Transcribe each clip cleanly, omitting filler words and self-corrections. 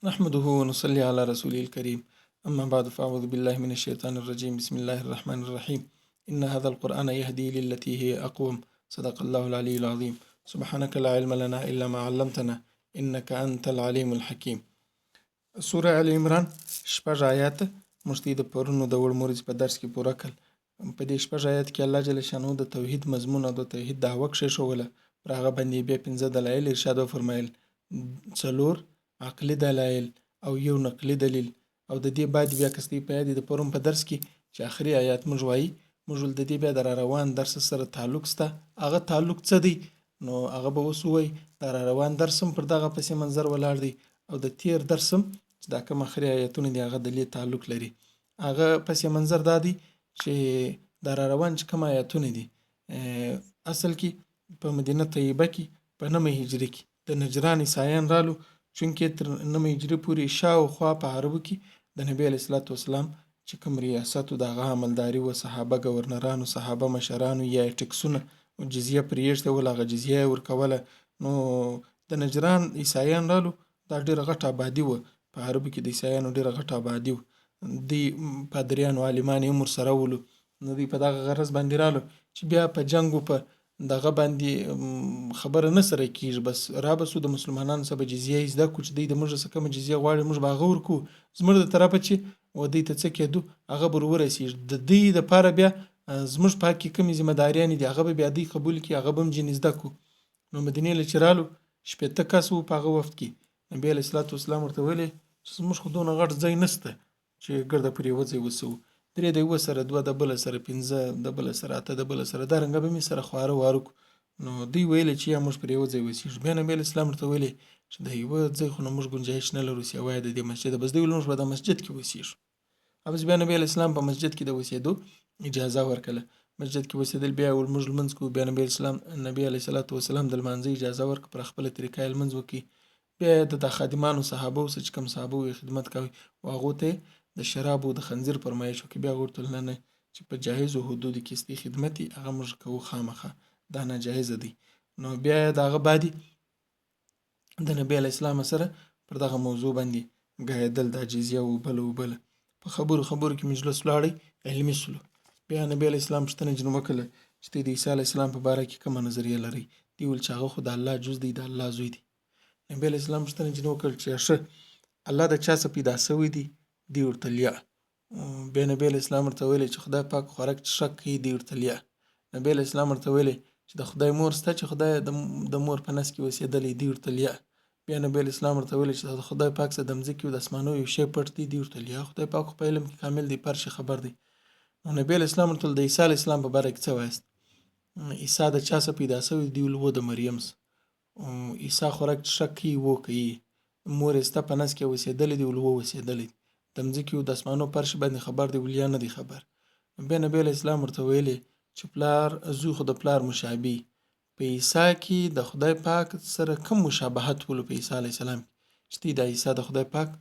نحمده ونصلي على رسوله الكريم أما بعد فأعوذ بالله من الشيطان الرجيم بسم الله الرحمن الرحيم إن هذا القرآن يهدي للتي هي أقوم صدق الله العلي العظيم سبحانك لا علم لنا إلا ما علمتنا إنك أنت العليم الحكيم سوره ال عمران شپږ آیات موږ ته د پرونو د وړمورز په درس کې پوره کړل. په دې شپږ آیات کې الله جل شانو د توحید مضمون او د توحید دعوه کښېښوله. پر هغه باندې بیا 15 دلایل ارشاد وفرمایل، 4 عقلي دلایل او یو نقلي دلیل. او د دې بعد بیا کستی په یاد د پرون په درس کې چې آخري آیات موږ وایي موږ د دې بیا د روان درس سره تعلق سته. هغه تعلق څه دی؟ نو هغه به اوس وایي د روان درسم پر دغه پسې منظر ولاړ دی او د تیر درسم چې دا کوم آخري آیاتونه دي هغه د دې تعلق لري. هغه پسې منظر دا دی چې د روان چې کوم آیاتونه دي اصل کې په مدینه طیبه کې په 9 هجری کې د نجران عیسایان رالو، چونکې تر 9 هجری پورې شاوخوا په عربو کې د نبی علیه الصلاة والسلام چې کوم ریاست او دغه عملداري و، صحابه ګورنرانو، صحابه مشرانو یا ټکسونه جزیه پرې ایښته ول، هغه جزیه یې ورکوله. نو د نجران عیسایان رالو، دا ډېره غټه آبادي وه، په عربو کې د عیسایانو ډېره غټه آبادي وه. دوی پادریان او عالمان یې هم ورسره ولو. نو دوی په دغه غرض باندې رالو چې بیا په جنګ په دغه باندې خبره نه سره کېږي، بس را بسو د مسلمانانو څخه به جزیه یې زده کړو چې دوی د موږ څخه کومه جزیه غواړي موږ به هغه ورکوو، زموږ د طرفه چې و دوی ته څه کېدو هغه به ورسېږي. د دوی دپاره بیا زموږ په حق کې کومې ذمه داریانې دي هغه به بیا دوی قبول کړي، هغه به هم ځینې زده کړو. نو مدینې له چې رالو 80 کس وو په هغه وخت کې. نبي علیه الصلاة والسلام ورته ویلې چې زموږ خو دونه غټ ځای نشته چې ګرده پرې یوه ځای وسوو، 3 د یوه سره 2 د بله سره 15 د بله سره 8 د بله سره دارنګه به مې سره خواره واره کړو. نو دوی ویلې چې یا موږ پر یوه ځای وسیږو. بیا نبي علیه السلام ورته ویلې چې د یوه ځای خو نه موږ ګنجایش نه لرو سوای د دې مسجد، بس دوی ویل موږ به د مسجد کې وسیږو. بس بیا نبي علیه السلام په مسجد کې د وسېدو اجازه ورکړه. مسجد کې وسېدل، بیا ول موږ لمونځ کوو. بیا نبي علیه الصلاة والسلام د لمانځه اجازه ورکړه، پر خپله طریقه یې لمونځ وکړي. بیا د خادمانو صحابه اوسه چې کوم صحابه وي خدمت کوي او هغو ته د شرابو د خنزیر فرمایش وکړي. بیا ورته ویل نه چې په جایزو حدودو کې ستی خدمت هغه موږ کوو، خامخه دا ناجایزه دی. نو بیا د هغه بعدې د نبي علیه السلام سره پر دغه موضوع باندې ګایدل، دا جزیه وبله په خبرو کې مجلس ولاړی علمي سلو. بیا نبي علیه السلام پوښتنه جن وکړله چې د عیسی علیه السلام په باره کې کومه نظریه لرئ؟ دوی ویل چې هغه خو د الله جز دی، د الله زوی دی. نبي علیه السلام پوښتنه جن وکړل چې ښه الله د چا څه پیدا سوی دی؟ دوی ورته لیا. بیا نبي علیه السلام ورته ویلې چې خدای پاک خوراک شک کوي، دوی ورته لیا. نبي علیه السلام ورته ویلې چې د خدای مور شته چې خدای د مور په نس کې اوسېدلی، دوی ورته لیا. بیا نبي علیه السلام ورته ویلې چې د خدای پاک څخه د مځکې او د اسمانو یو شی پټ دی، دوی ورته لیا. خدای پاک په علم کې کامل دی، په هر شي خبر دی. نو نبي علیه السلام ورته د عیسی علیه السلام په باره کې څه وایست؟ عیسی د چا څخه پیدا سوی؟ دوی ویل و د مریم څخه. عیسی خوراک شک کوي و کوي، مور یې سته په نس کې اوسېدلی دی، ویل و اوسېدلی دی. د مځکې او د اسمانو په هر شي باندې خبر دی، ویل یا نه دی خبر. بیا نبي علیه السلام ورته ویلې چې پلار زوی خو د پلار مشابه، په عیسی کې د خدای پاک سره کوم مشابهت ولو په عیسی علیه السلام چې دی د عیسی د خدای پاک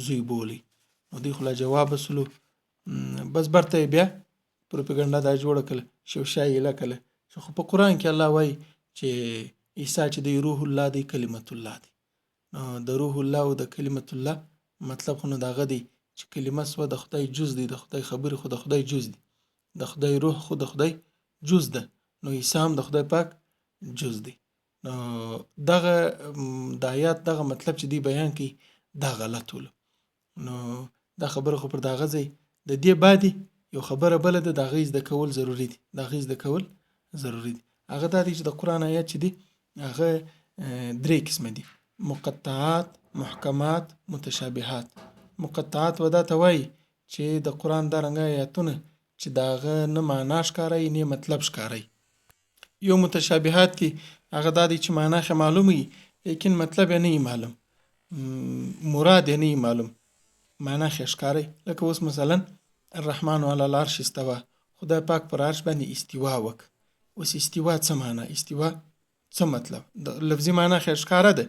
زوی بولی؟ نو دوی خو لا جواب وسلو. بس برته بیا پروپاګاندا دا جوړه کړه، شوشا یې لکله چې خو په قرآن کې الله وایي چې عیسی چې دی روح الله دی، کلمت الله دی. نو د روح الله او د کلمت الله مطلب خو نو دغه دی چې کلمه سوه د خدای جز دی، د خدای خبرې خو د خدای جز دی، د خدای روح خو د خدای جز ده، نو عیسی هم د خدای پاک جز دی. نو دغه د آیات دغه مطلب چې دی بیان کوي دا غلط ولو. نو دا خبره خو پر دغه ځای د دې بعدې یو خبره بله ده، د هغې زده کول ضروري دي، د هغې زده کول ضروري دي. هغه دا دی چې د قرآن آیات چې دی هغه 3 قسمه دي: مقطعات، محکمات، متشابهات. مقطعات ودا ته وایي چې د قرآن دا رنګه آیاتونه چې د هغه نه معنا ښکاري نه مطلب ښکاري. یو متشابهات کې هغه دا دی چې معنا ښه معلومه وي لیکن مطلب یې نه معلوم، مراد یې نه معلوم، معنا ښه ښکاري. لکه اوس مثلا الرحمن علی العرش استوى، خدای پاک پر عرش باندې استوا وک. اوس استوا څه معنا؟ استوا څه مطلب؟ د لفظي معنا ښه ښکاره ده.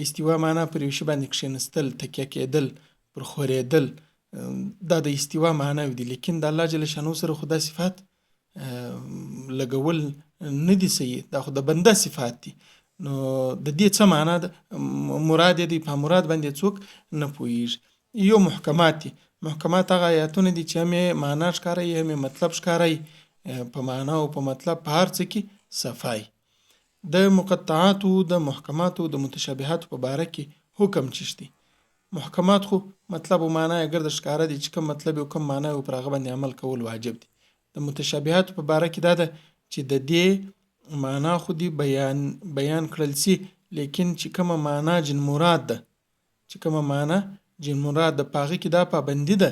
استوا معنا پر یو شی باندې کښېنستل، تکیه کېدل، پر خورېدل، دا د استوا معناوي دي. لیکن د الله جل شانو سره خو دا صفات لګول نه دي صحیح، دا خو د بنده صفات دي. نو د دې څه معنا ده مراد دی په مراد باندې څوک نه پوهیږي. یو محکمات دي. محکمات هغه آیاتونه دي چې هم معنا ښکاري هم مطلب ښکاري په معنا او په مطلب په هر څه کې صفای. د مقطعاتو د محکماتو د متشابهاتو په باره کې حکم چشتي. محکمات خو مطلب او معنا یې ګرد ښکاره دي چې کوم مطلب او کوم معنا او پر هغه باندې عمل کول واجب دي. د متشابهاتو په باره کې دا ده چې د دې معنا خو دی بیان کړل سي لیکن چې کومه معنا جن مراد ده چې کومه معنا جن مراد ده پاغه کې دا پابندي ده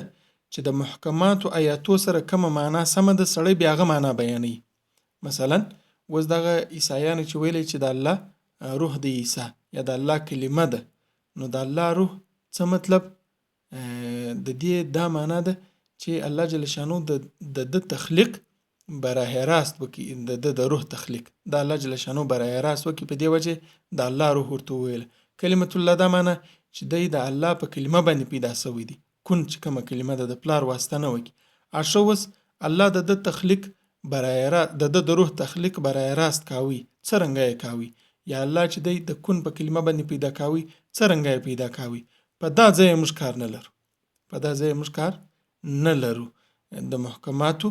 چې د محکماتو آیاتو سره کومه معنا سم ده سړی بیا هغه معنا بیانوي. مثلا وز دغه عیسایانو چې ویلي چې د الله روح د عیسی یا د الله کلمه ده نو د الله روح څه مطلب د دې دا معنا ده چې الله جل شانو د تخلیق براه راست وکي د روح تخلیق د الله جل شانو براه راست وکي په دې وجه د الله روح ورته ویل. کلمت الله دا معنا چې د الله په کلمه باندې پیدا شوی دی کون چې کومه کلمه د پلار واسطه نه وکي. اشوس الله د تخلیق براه راست د روح تخلیق براه راست کاوي څرنګه یې کاوي یا الله چې د کون په کلمه باندې پیدا کاوي څرنګه یې پیدا کاوي. په دا ځای موږ کار نه لرو په دا ځای موږ کار نه لرو. د محکماتو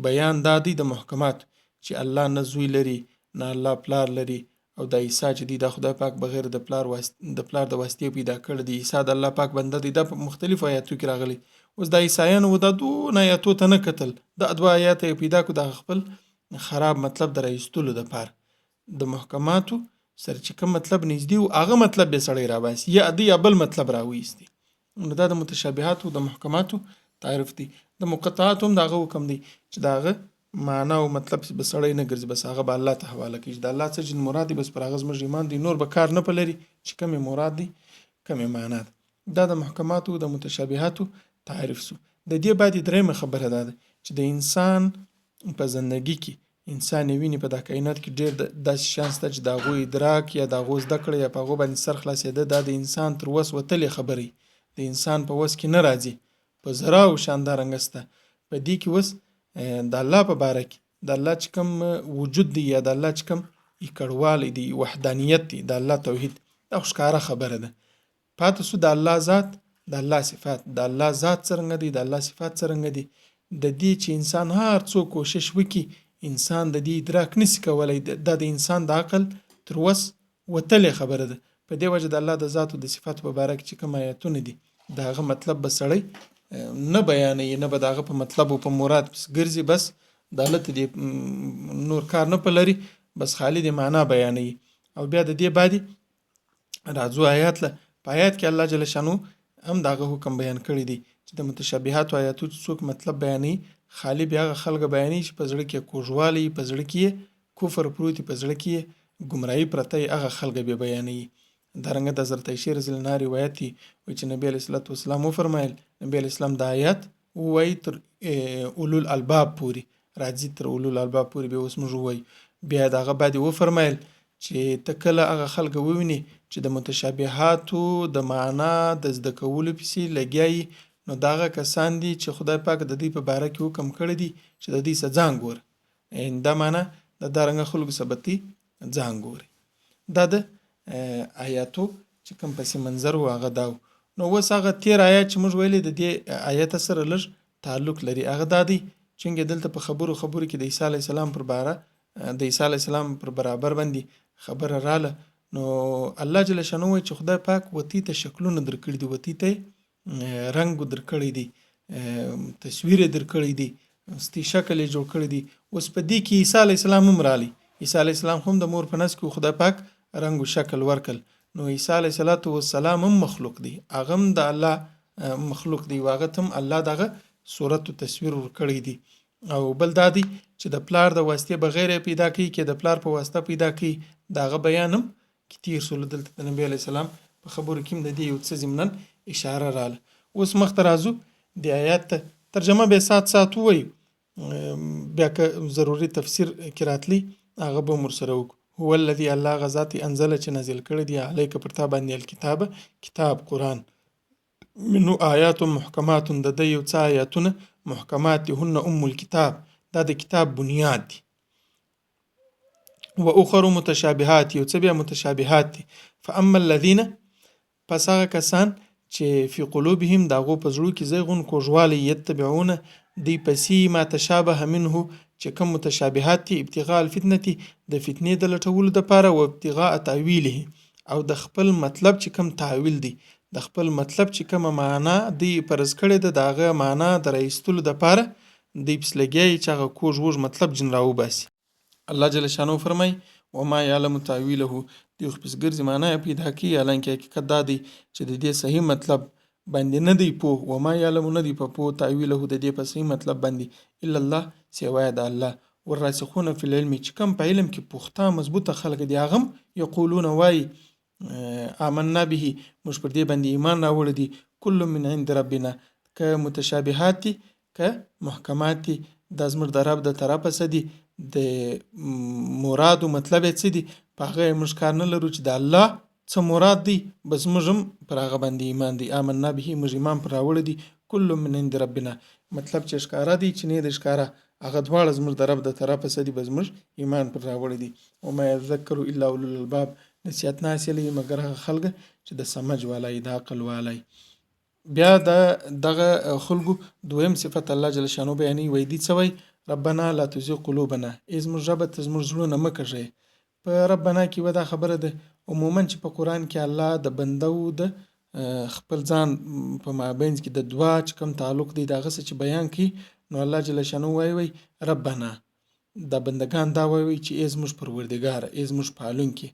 بیان دادی د محکمات چې الله نه زوی لري نه الله پلار لري او د عیسی چې دی د خدای پاک بغیر د پلار د واسطې پیدا کړ دی. عیسی د الله پاک بنده دی. د مختلف آیاتو کې راغلی. اوس د عیسایانو د دون آیاتو ته نه کتل د ادوا آیات پیدا کو د خپل خراب مطلب در ایستلو د پار د محکماتو سره چې کوم مطلب نږدې او هغه مطلب به سړی را باسي یا دی بل مطلب راويستي. نو دا د متشابهات او د محکماتو تعریف دي. د مقطعات هم دغه حکم دی چې دغه معنا او مطلب به سړی نه ګرځي بس هغه به الله ته حواله کړي. د الله څخه جن مراد دی بس پر هغه زموږ ایمان دی نور به کار نه پلري چې کوم مراد دی کوم معنا ده. دا د محکمات او د متشابهات تعریف سو. د دې باندې درېمه خبره ده چې د انسان په ژوندۍ کې انسان ویني په د کائنات کې ډېر داسې شانس ته چې د غوي ادراک یا د غوز د کړې یا په غو باندې سر خلاصېده د انسان تر وس وتلې خبري د انسان په وس کې نه راځي په زرا او شاندار انګسته په دې کې وس د الله په باره کې د الله چې کوم وجود دی یا د الله چې کوم اکړوال دی وحدانیت دی د الله توحید دا ښکاره خبره ده. پاتې سو د الله ذات د الله صفات د الله ذات څرنګه دی د الله صفات څرنګه دي د دې چې انسان هر څو کوشش وکي انسان د دې ادراک نسی کولای د انسان د عقل تر وس وتلې خبره ده. په دې وجه د الله د ذات او د صفات په باره کې چې کوم آیاتونه دي داغه مطلب به سړی نه بیانوي نه به داغه په مطلب او په مراد پس ګرځي بس د الله ته نور کار نه پلري بس خالی د معنا بیانوي. او بیا د دې بعد راځو آیات له په آیات کې الله جل شانو هم داغه حکم بیان کړی دی چې د متشابهات آیاتو څوک مطلب بیانوي خالی بیا خلک بیانوي چې په زړه کې کوژوالي په زړه کې کفر پروتي په زړه کې گمراهي پرته هغه خلک به بیانوي. درنګ د حضرت عائشہ رضی الله عنها روایت دی چې نبی علیہ الصلوۃ والسلام فرمایل نبی علیہ السلام د آیات وای تر اولو الالباب پوری راځي تر اولو الالباب پوری به اوس موږ وای بیا دغه بعد و فرمایل چې تکله هغه خلک وویني چې د متشابهاتو د معنا د زده کولو پسې لګیای نو داغه کسان دي چې خدای پاک د دې په باره کې حکم کړی دی چې د دې سزان ګور دا معنا د دارنګ خلکو سبتی ځان ګوري. دا د آیاتو چې کوم پسې منظر و هغه داو. نو وس هغه تیر آیات چې موږ ویلې د دې آیات سره لږ تعلق لري هغه دادی چې دلته په خبرو کې د عیسی علی السلام پر باره د عیسی علی السلام پر برابر باندې خبره رااله. نو الله جل شانو چې خدای پاک وتی ته شکلونه درکړي دي وتی ته رنگ درکړي دي تصویر درکړي دي ستی شکل جوړ کړي دي. اوس په دې کې عیسی علی السلام هم رالی عیسی علی السلام هم د مور په نس کې خدای پاک رنگ او شکل ورکل. نو عیسی علیه السلام هم مخلوق دی هغه هم د الله مخلوق دی واغه هم الله دغه صورت او تصویر ورکړي دي. او بل دادی چې د پلار د واسطه بغیر پیدا کی کې د پلار په واسطه پیدا کی دغه بیانم کتیر سول دلته د نبی علی السلام په خبرو کې د دې یو څه ضمنن اشاره رااله. اوس مخترازو د آیات ترجمه به سات وای بیا که ضروری تفسیر کراتلی هغه به مر سره وک. هو الذي الله غزاتي انزل چې نازل کړی دی علیک پر تا باندې الکتاب کتاب قرآن منو آیات محکمات د دې یو څه آیاتونه محکمات هن ام الكتاب دا د کتاب بنیاد دی. و اخر متشابهات، یو څه بیا متشابهات دي. فاما الذین، پس هغه کسان چې فی قلوبهم د هغو په زړو کې زیغون کوږوالی، یتبعونه دوی پسې ما تشابه منه چې کوم متشابهات دي، ابتغاء الفتنة د فتنې د لټولو دپاره، و ابتغاء تاویله او د خپل مطلب چې کوم تعویل دی، د خپل مطلب چې کومه معنا دوی فرض کړې ده د هغه معنا د رایستلو دپاره دوی پس لګیا چې هغه کوږ وږ مطلب جن راوباسي. الله جل شانه فرمای وما یعلم تاویله، دوی خو پس ګرځي معنا یې پیدا کوي، حالانکه حقیقت دا دی چې د دې صحیح مطلب باندې نه دی پوه. وما یعلم نه دی په پوه تاویله د دې په صحیح مطلب باندې الا الله سوای د الله. والراسخون فی العلم، چې کوم په علم کې پوخته مضبوطه خلک دي هغه یقولون وای آمنا به، موږ پر دې باندې ایمان راوړی دی، کل من عند ربنا، که متشابهات دي که محکمات دي دا زموږ د رب د طرفه څه دي، د مراد او مطلب یې څه دي، په هغه موږ کار نه لرو چې د الله څه مراد دی، بس موږ هم پر هغه باندې ایمان دی. آمنا به، موږ ایمان پر راوړی دی، کل من عند ربنا، مطلب چې ښکاره دی چې نه دی ښکاره، هغه دواړه زموږ د رب د طرفه څه دي، بس موږ ایمان پر راوړی دی. وما یذکر الا اولو الالباب، نصیحت نه حاصلوي مګر هغه خلک چې د سمج والای، د عقل والای. بیا د دغه خلکو دویم صفت الله جل شانو بیانوي، وایي دي څه وایي، ربنا لا تزغ قلوبنا، ای زموږ ربه ته زموږ زړونه مه کږوې. په ربنا کې به دا خبره ده عموما چې په قرآن کې الله د بنده او د خپل ځان په مابین کې د دعا چې کوم تعلق دی د هغه څه چې بیان کړي، نو الله جل شانو وایي ربنا، د بندگان دا وایي چې ای زموږ پروردګاره، ای زموږ پالونکي.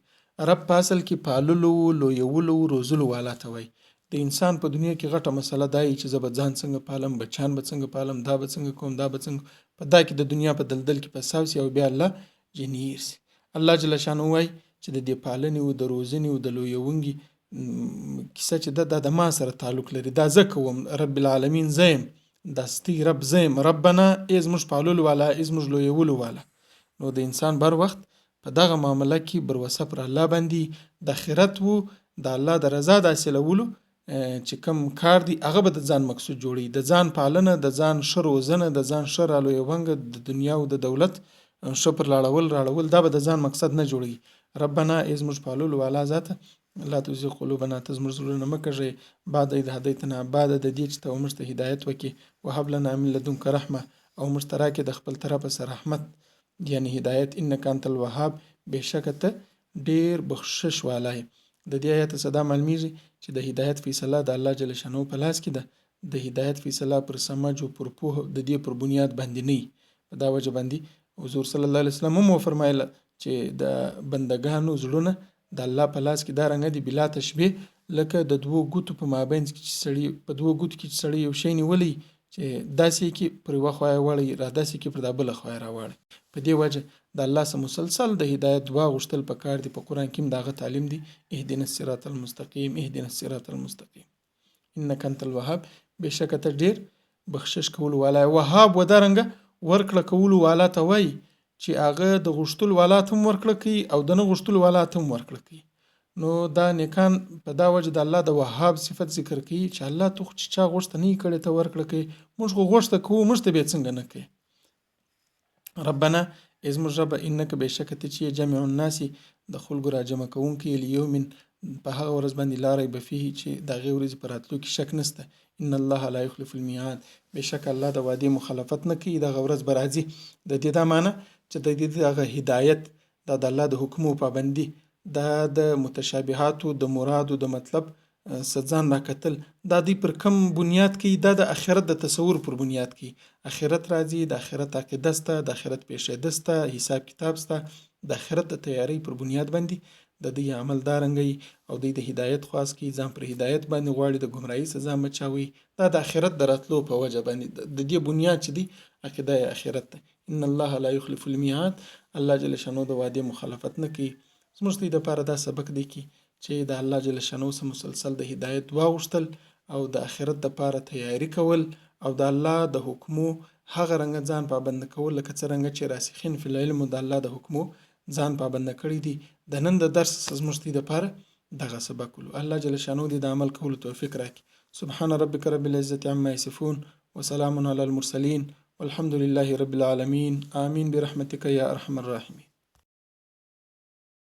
رب په اصل کې پاللو، لویولو، روزلو والا ته وایي. د انسان په دنیا کې غټه مسله دا وي چې زه به ځان څنګه پالم، بچیان به څنګه پالم، دا به څنګه کوم، دا به څنګه، په دا کې د دنیا په دلدل کې پساو سي او بیا الله جنې یرسي. الله جل شانو وایي چې د دې پالنې او د روزنې او د لویونګي کیسه چې ده دا د ما سره تعلق لري، دا زه کوم، رب العالمین زه یم، دا ستی رب زه یم، ربنا ای زموږ پاللو والا، ای زموږ لویولو والا. نو د انسان بر وخت په دغه معامله کې بروسه پر الله باندې د آخرت وو، د الله د رضا د حاصلولو چې کوم کار دی هغه به د ځان مقصود جوړي، د ځان پالنه، د ځان ښه روزنه، د ځان ښه رالویونګه، د دنیا او د دولت ښه پر راړول دا به د ځان مقصد نه جوړي. ربنا ای زموږ پاللو والا ذاته لا تزغ قلوبنا، ته زموږ زړونه مه کږوې بعد اذ هدیتنا، بعد د دې چې ته موږ ته هدایت وکړې، وهب لنا من لدنک رحمه، او موږ ته راکړې د خپل طرفه سره رحمت یعنی هدایت، انک انت الوهاب، بېشکه ته ډېر بخشش والا یې. د دې آیت څخه دا معلومیږي چې د هدایت فیصله د الله جل شانو په لاس کې ده. د هدایت فیصله پر سمج او پر پوهه د دې پر بنیاد باندې نه وي. په دا وجه باندې حضور صلی الله علیه وسلم هم وفرمایله چې د بندگانو زړونه د الله په لاس کې دا رنګ دي بلا تشبیه، لکه د دوو ګوتو په مابین کې چې سړی په دوو ګوتو کې چې سړی یو شی نیولی چې داسې کې پر یوه خوا یې واړی را داسې کې پر دا بله خوا یې راواړی. په دې وجه د الله سره مسلسل د هدایت دعا غوښتل پکار دي. په قرآن کې هم دغه تعلیم دی، اهدنا الصراط المستقیم، اهدنا الصراط المستقیم، انک انت الوهاب، بېشکه ته ډېر بخشش کولو والا. وهاب و دارنګه ورکړه کولو والا ته وایي چې هغه د غوښتلو والا ته هم ورکړه کوي او د نه غوښتلو والا ته هم ورکړه کوي. نو دا نیکان په دا وجه د الله د وهاب صفت ذکر کوي چې الله تو چې چا غوښته نه کړي ته ورکړه کوي، موږ خو غوښته کوو، موږ ته به څنګه نه کوي. ربنا ای زموږ ربه، انک بېشکه ته چې جمع الناس د خلکو را جمع کوونکی، لیوم په هغه ورځ باندې لا ریب فیه چې د هغې ورځې په راتلو کې شک نشته. ان الله لا یخلف الميعاد، بېشکه الله د وعدې مخالفت نه کوي، دغه ورځ به راځي. د دې دا معنی چې د دې دغه هدایت دا د الله د حکمو پابندي، دا د متشابهاتو د مرادو د مطلب ځان راکتل، دا دوی پر کم بنیاد کوي؟ دا د آخرت د تصور پر بنیاد کوي. آخرت راځي، د آخرت عقیده سته، د آخرت پیښیده سته، حساب کتاب سته، د آخرت د تیاری پر بنیاد باندې د دوی عمل دارنګي او دوی د هدایت خواست کوي، ځان پر هدایت باندې غواړي، د ګمراهۍ څخه ځان بچاوي. دا د آخرت د راتلو په وجه باندې د دې بنیاد چې دی عقیده آخرت ده. ان الله لا یخلف الميعاد، الله جل شانو د وعدې مخالفت نه کوي. زموږ د لپاره دا سبق دی چې د الله جل شانو سره مسلسل د هدایت دعا غوښتل او د آخرت لپاره تیاری کول او د الله د حکمو هغه رنګ ځان پابند کول، لکه څرنګه چې راسخین فی العلم د الله د حکمو ځان پابند کړی دي. د نن د درس زموږ د لپاره دغه سبق ولو. الله جل شانو دې د عمل کولو توفیق راکړي. سبحان ربک رب العزة عما یصفون وسلام علی المرسلین والحمد لله رب العالمین. آمین برحمتک یا ارحم الراحمین.